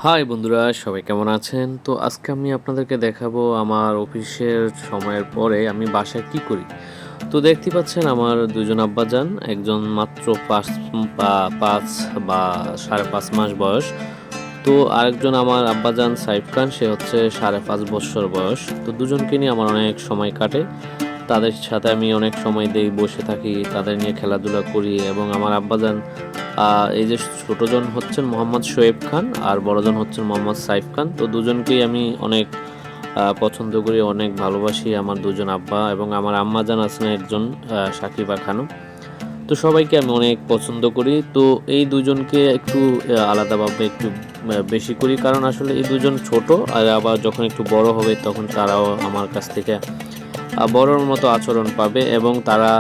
High বন্ধুরা, সবাই কেমন আছেন? তো আজকে আমি আপনাদেরকে দেখাবো আমার অফিসের সময়ের পরে আমি বাসায় কি করি। তো দেখতে পাচ্ছেন আমার দুজন আব্বাজান, একজন মাত্র 5 বা 5.5 মাস বয়স। তো আরেকজন আমার আব্বাজান সাইফ খান, সে হচ্ছে 5.5 বছর বয়স। তো দুজনকে নিয়ে আমার অনেক সময় কাটে, তাদের সাথে আমি অনেক সময় দেই, বসে থাকি, তাদের নিয়ে খেলাধুলা করি। এবং আমার আব্বাজান এই যে ছোটজন হচ্ছেন মোহাম্মদ শোয়েব খান আর বড়জন হচ্ছেন মোহাম্মদ সাইফ খান। তো দুজনকেই আমি অনেক পছন্দ করি, অনেক ভালোবাসি আমার দুজন আব্বা। এবং আমার আম্মাজান আছেন একজন সাকিবা খানম। তো সবাইকে আমি অনেক পছন্দ করি। তো এই দুজনকে একটু আলাদাভাবে একটু বেশি করি, কারণ আসলে এই দুজন ছোট, আর আবার যখন একটু বড় হবে তখন তারাও আমার কাছ থেকে বড়র মতো আচরণ পাবে। এবং তারা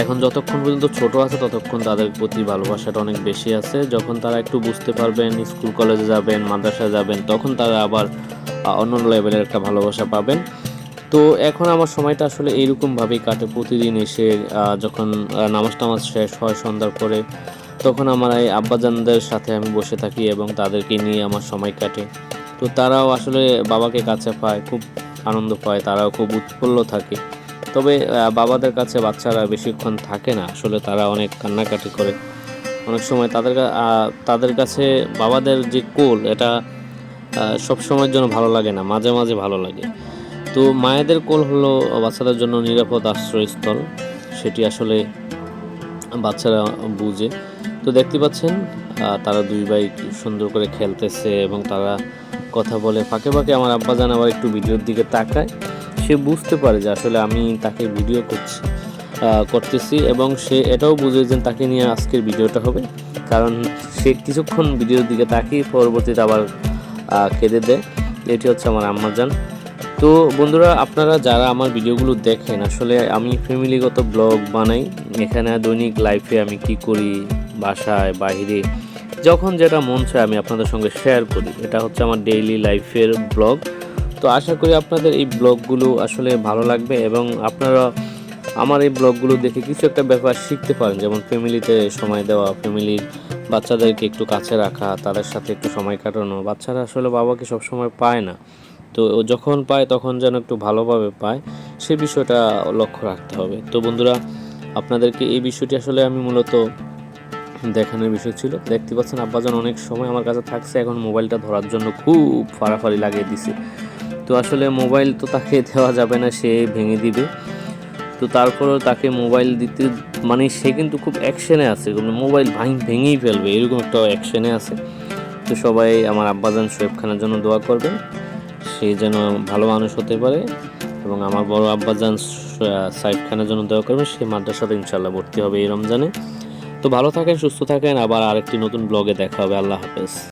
এখন যতক্ষণ পর্যন্ত ছোট আছে ততক্ষণ তাদের প্রতি ভালোবাসাটা অনেক বেশি আছে। যখন তারা একটু বুঝতে পারবেন, স্কুল কলেজে যাবেন, মাদ্রাসায় যাবেন, তখন তারা আবার অন্য লেভেলের একটা ভালোবাসা পাবেন। তো এখন আমার সময়টা আসলে এইরকমভাবেই কাটে। প্রতিদিন এসে যখন নামাজ টামাজ শেষ হয় সন্ধ্যার পরে, তখন আমার এই আব্বাজানদের সাথে আমি বসে থাকি এবং তাদেরকে নিয়ে আমার সময় কাটে। তো তারাও আসলে বাবাকে কাছে পায়, খুব আনন্দ পায়, তারাও খুব উৎফুল্ল থাকে। তবে বাবাদের কাছে বাচ্চারা বেশিক্ষণ থাকে না, আসলে তারা অনেক কান্নাকাটি করে। অনেক সময় তাদের কাছে বাবাদের যে কোল, এটা সব সময়ের জন্য ভালো লাগে না, মাঝে মাঝে ভালো লাগে। তো মায়েদের কোল হলো বাচ্চাদের জন্য নিরাপদ আশ্রয়স্থল, সেটি আসলে বাচ্চারা বুঝে। তো দেখতে পাচ্ছেন তারা দুই ভাই কি সুন্দর করে খেলতেছে এবং তারা কথা বলে। ফাঁকে ফাঁকে আমার আব্বাজান আবার একটু ভিডিওর দিকে তাকায়, সে বুঝতে পারে যে আসলে আমি তাকে ভিডিও করতেছি এবং সে এটাও বুঝে যে তাকে নিয়ে আজকের ভিডিওটা হবে, কারণ সে কিছুক্ষণ ভিডিওর দিকে তাকিয়ে পরবর্তীতে আবার কেঁদে দেয়। এটি হচ্ছে আমার আম্মাজান। তো বন্ধুরা, আপনারা যারা আমার ভিডিওগুলো দেখেন, আসলে আমি ফ্যামিলিগত ব্লগ বানাই। এখানে দৈনিক লাইফে আমি কি করি, বাসায় বাইরে যখন যেটা মন চায় আমি আপনাদের সঙ্গে শেয়ার করি। এটা হচ্ছে আমার ডেইলি লাইফের ব্লগ। তো আশা করি আপনাদের এই ব্লগগুলো আসলে ভালো লাগবে এবং আপনারা আমার এই ব্লগগুলো দেখে কিছু একটা ব্যাপার শিখতে পারেন, যেমন ফ্যামিলিতে সময় দেওয়া, ফ্যামিলির বাচ্চাদেরকে একটু কাছে রাখা, তাদের সাথে একটু সময় কাটানো। বাচ্চারা আসলে বাবাকে সবসময় পায় না, তো যখন পায় তখন যেন একটু ভালোভাবে পায়, সে বিষয়টা লক্ষ্য রাখতে হবে। তো বন্ধুরা, আপনাদেরকে এই বিষয়টি আসলে আমি মূলত দেখানোর বিষয় ছিল। দেখতে পাচ্ছেন আব্বাজান অনেক সময় আমার কাছে থাকছে, এখন মোবাইলটা ধরার জন্য খুব ফাড়াফাড়ি লাগিয়ে দিছে। তো আসলে মোবাইল তো তাকে দেওয়া যাবে না, সে ভেঙে দিবে। তো তারপরেও তাকে মোবাইল দিতে, মানে সে কিন্তু খুব অ্যাকশনে আছে, মোবাইল ভেঙেই ফেলবে এরকম একটা অ্যাকশনে আছে। তো সবাই আমার আব্বাজান শোয়েব খানের জন্য দোয়া করবেন, সে যেন ভালো মানুষ হতে পারে। এবং আমার বড় আব্বাজান সাইফ খানের জন্য দোয়া করবেন, সে মাদ্রাসাতে ইনশাল্লাহ ভর্তি হবে এই রমজানে। তো ভালো থাকেন, সুস্থ থাকেন, আবার আরেকটি নতুন ব্লগে দেখা হবে। আল্লাহ হাফেজ।